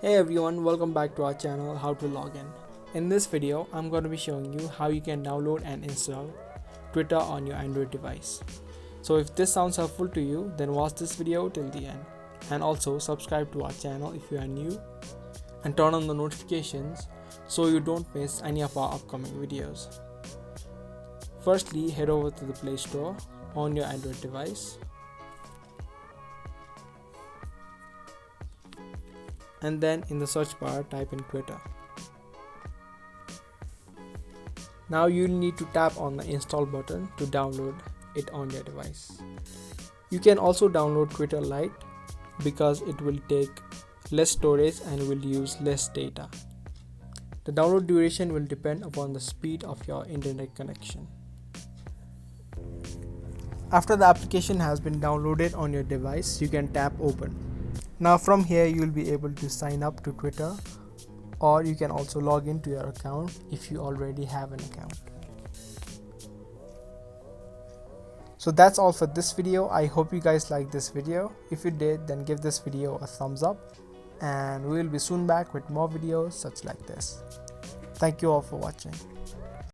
Hey everyone, welcome back to our channel How to Login. In this video, I'm going to be showing you how you can download and install Twitter on your Android device. So if this sounds helpful to you, then watch this video till the end. And also subscribe to our channel if you are new and turn on the notifications so you don't miss any of our upcoming videos. Firstly, head over to the Play Store on your Android device. And then in the search bar type in Twitter. Now you'll need to tap on the install button to download it on your device. You can also download Twitter Lite because it will take less storage and will use less data. The download duration will depend upon the speed of your internet connection. After the application has been downloaded on your device, you can tap open. Now from here you will be able to sign up to Twitter, or you can also log into your account if you already have an account. So that's all for this video. I hope you guys liked this video. If you did, then give this video a thumbs up, and we will be soon back with more videos such like this. Thank you all for watching.